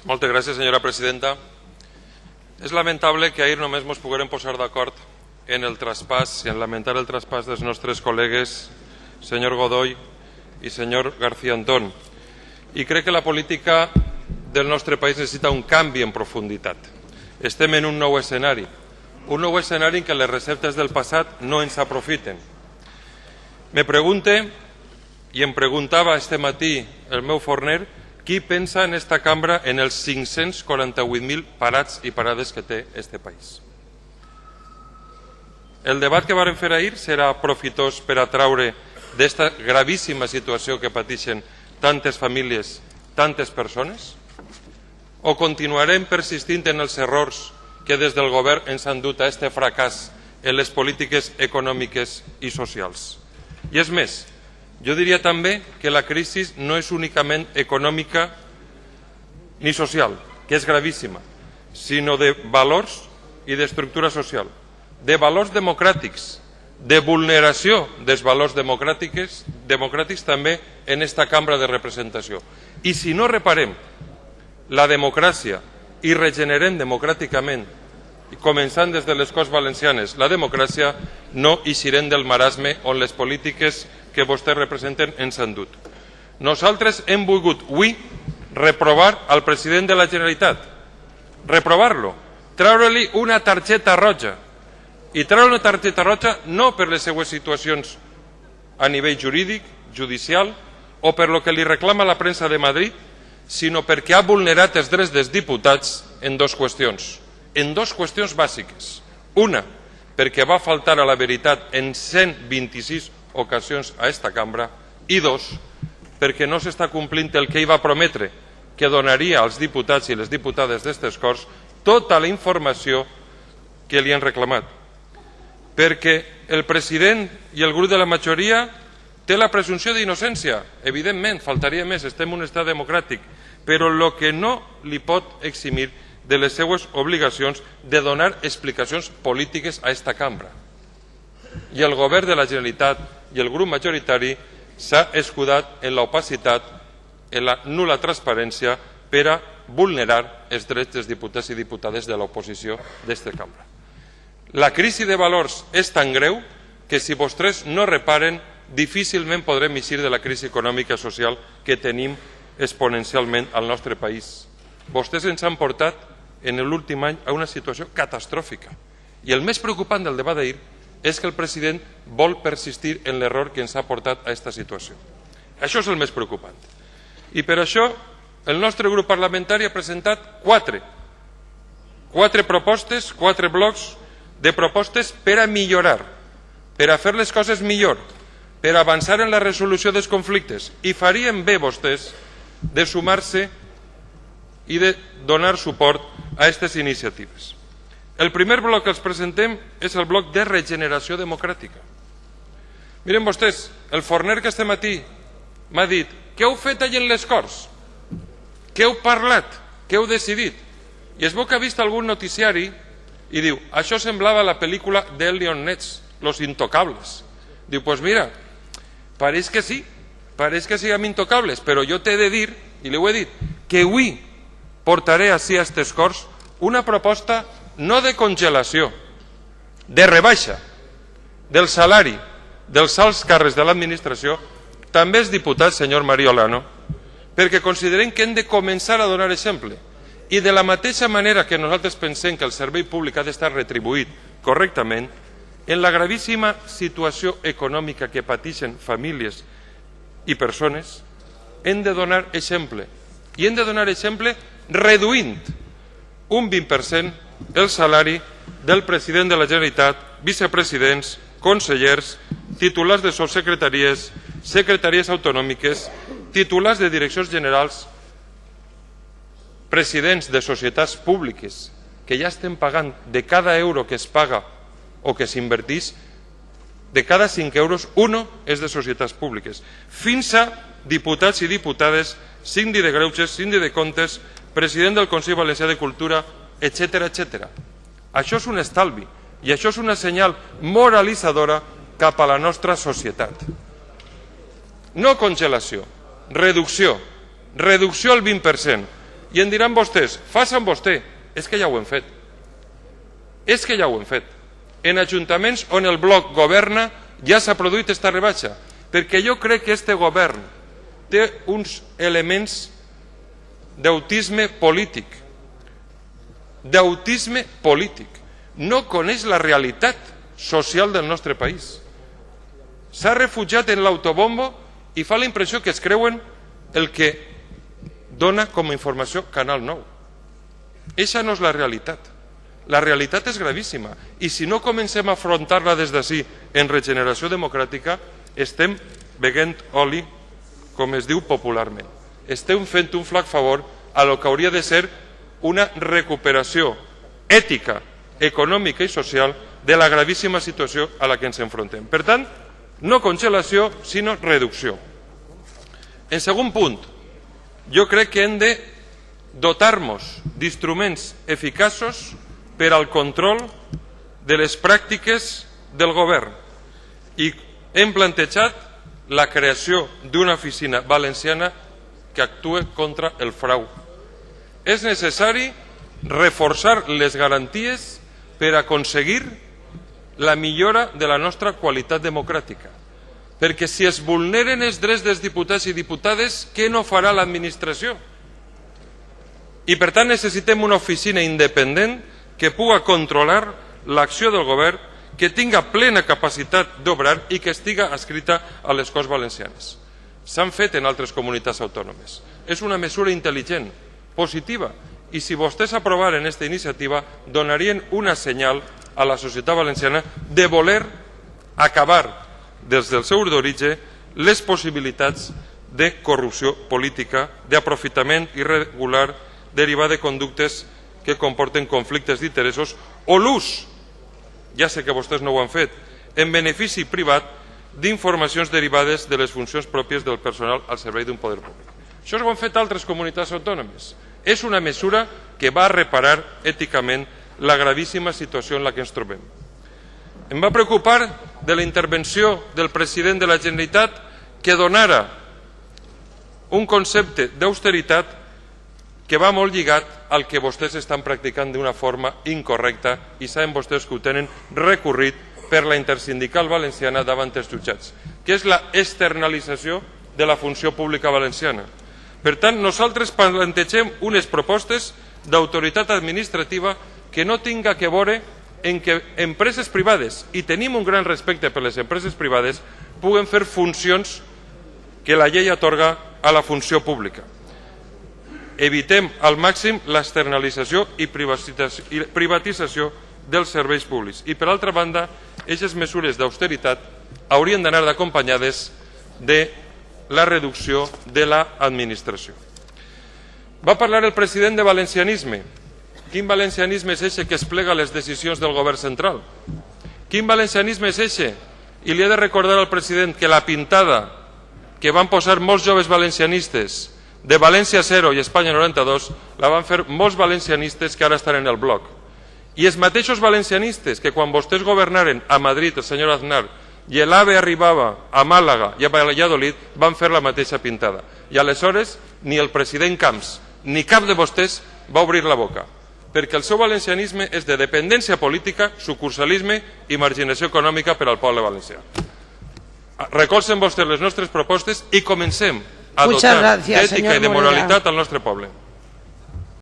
Moltes gràcies, senyora presidenta. És lamentable que ahir només ens poguérem posar d'acord en el traspàs i en lamentar el traspàs dels nostres col·legues, senyor Godoy i senyor García Antón. I crec que la política del nostre país necessita un canvi en profunditat. Estem en un nou escenari en què les receptes del passat no ens aprofiten. Me pregunte, i em preguntava este matí el meu forner, qui pensa en esta cambra en els 548.000 parats i parades que té este país. El debat que vàrem fer ahir serà profitós per a traure d'esta gravíssima situació que pateixen tantes famílies, tantes persones? O continuarem persistint en els errors que des del govern ens han dut a este fracàs en les polítiques econòmiques i socials? I és més, jo diria també que la crisi no és únicament econòmica ni social, que és gravíssima, sinó de valors i d'estructura social, de valors democràtics, de vulneració dels valors democràtics també en esta cambra de representació. I si no reparem la democràcia i regenerem democràticament, començant des de les Corts Valencianes, la democràcia, no eixirem del marasme on les polítiques que vostès representen ens han dut. Nosaltres hem volgut avui reprovar al president de la Generalitat, reprovar-lo, treure-li una targeta roja, i treure una targeta roja no per les seues situacions a nivell jurídic, judicial, o per lo que li reclama la premsa de Madrid, sinó perquè ha vulnerat els drets dels diputats en dues qüestions bàsiques. Una, perquè va faltar a la veritat en 126 ocasions a esta cambra, i dos, perquè no s'està complint el que ell va prometre, que donaria als diputats i les diputades d'estes Corts tota la informació que li han reclamat. Perquè el president i el grup de la majoria té la presumpció d'innocència, evidentment, faltaria més, estem en un estat democràtic, però el que no li pot eximir de les seues obligacions de donar explicacions polítiques a esta cambra. I el govern de la Generalitat i el grup majoritari s'ha escudat en l'opacitat, en la nul·la transparència per a vulnerar els drets dels diputats i diputades de l'oposició d'esta cambra. La crisi de valors és tan greu que si vostès no reparen difícilment podrem eixir de la crisi econòmica i social que tenim exponencialment al nostre país. Vostès ens han portat en l'últim any a una situació catastròfica. I el més preocupant del debat d'ahir és que el president vol persistir en l'error que ens ha portat a aquesta situació. Això és el més preocupant. I per això el nostre grup parlamentari ha presentat quatre propostes, 4 blocs de propostes per a millorar, per a fer les coses millor, per a avançar en la resolució dels conflictes. I farien bé vostès de sumar-se i de donar suport a aquestes iniciatives. El primer bloc que els presentem és el bloc de regeneració democràtica. Miren vostès, el forner que este matí m'ha dit: què heu fet allà en les Corts? Què heu parlat? Què heu decidit? I es veu que ha vist algun noticiari i diu: això semblava la pel·lícula d'Elion Nets, Los Intocables. Diu: pues mira, pareix que sí amb Intocables, però jo t'he de dir, i li ho he dit, que avui portaré ací a aquestes Corts una proposta no de congelació, de rebaixa del salari dels alts càrrecs de l'administració, també els diputats, senyor Mariolano, perquè considerem que hem de començar a donar exemple. I de la mateixa manera que nosaltres pensem que el servei públic ha d'estar retribuït correctament, en la gravíssima situació econòmica que pateixen famílies i persones, hem de donar exemple. I hem de donar exemple reduint un 20% el salari del president de la Generalitat, vicepresidents, consellers, titulars de subsecretaries, secretaries autonòmiques, titulars de direccions generals, presidents de societats públiques, que ja estem pagant de cada euro que es paga o que s'inverteix, de cada 5 euros, 1 és de societats públiques, fins a diputats i diputades, síndic de greuges, síndic de comptes, president del Consell Valencià de Cultura, etc. Això és un estalvi i això és una senyal moralitzadora cap a la nostra societat. No congelació, reducció al 20%. I em diran vostès, facin vostè. És que ja ho hem fet. És que ja ho hem fet. En ajuntaments on el bloc governa ja s'ha produït aquesta rebaixa, perquè jo crec que este govern té uns elements d'autisme polític. D'autisme polític. No coneix la realitat social del nostre país. S'ha refugiat en l'autobombo i fa la impressió que es creuen el que dona com a informació Canal 9. Eixa no és la realitat. La realitat és gravíssima i si no comencem a afrontar-la des d'ací en regeneració democràtica estem beguent oli, com es diu popularment. Estem fent un flac favor a lo que hauria de ser una recuperació ètica, econòmica i social de la gravíssima situació a la que ens enfrontem. Per tant, no congelació, sinó reducció. En segon punt, jo crec que hem de dotar-nos d'instruments eficaços per al control de les pràctiques del govern i hem plantejat la creació d'una oficina valenciana que actue contra el frau. És necessari reforçar les garanties per aconseguir la millora de la nostra qualitat democràtica. Perquè si es vulneren els drets dels diputats i diputades, què no farà l'administració? I per tant necessitem una oficina independent que pugui controlar l'acció del govern, que tinga plena capacitat d'obrar i que estiga adscrita a les Corts Valencianes. S'han fet en altres comunitats autònomes. És una mesura intel·ligent, positiva, i si vostès aprovaren aquesta iniciativa donarien una senyal a la societat valenciana de voler acabar des del seu d'origen les possibilitats de corrupció política, d'aprofitament irregular derivat de conductes que comporten conflictes d'interessos o l'ús, ja sé que vostès no ho han fet, en benefici privat d'informacions derivades de les funcions pròpies del personal al servei d'un poder públic. Això ho han fet altres comunitats autònomes. És una mesura que va a reparar èticament la gravíssima situació en la que ens trobem. Em va preocupar de la intervenció del president de la Generalitat que donara un concepte d'austeritat que va molt lligat al que vostès estan practicant d'una forma incorrecta i saben vostès que ho tenen recorrit per la intersindical valenciana davant els jutjats, que és la externalització de la funció pública valenciana. Per tant, nosaltres plantegem unes propostes d'autoritat administrativa que no tinga que veure en que empreses privades, i tenim un gran respecte per les empreses privades, puguen fer funcions que la llei atorga a la funció pública. Evitem al màxim l'externalització i privatització dels serveis públics. I, per altra banda, aquestes mesures d'austeritat haurien d'anar acompanyades de la reducció de l'administració. Va parlar el president de valencianisme. Quin valencianisme és aquest que es plega les decisions del govern central? Quin valencianisme és aquest? I li he de recordar al president que la pintada que van posar molts joves valencianistes de València 0 i Espanya 92 la van fer molts valencianistes que ara estan en el bloc. I els mateixos valencianistes que quan vostès governaren a Madrid, el senyor Aznar, i l'AVE arribava a Màlaga i a Valladolid, van fer la mateixa pintada. I aleshores ni el president Camps ni cap de vostès va obrir la boca, perquè el seu valencianisme és de dependència política, sucursalisme i marginació econòmica per al poble valencià. Recolzen vostès les nostres propostes i comencem a dotar d'ètica i de moralitat al nostre poble.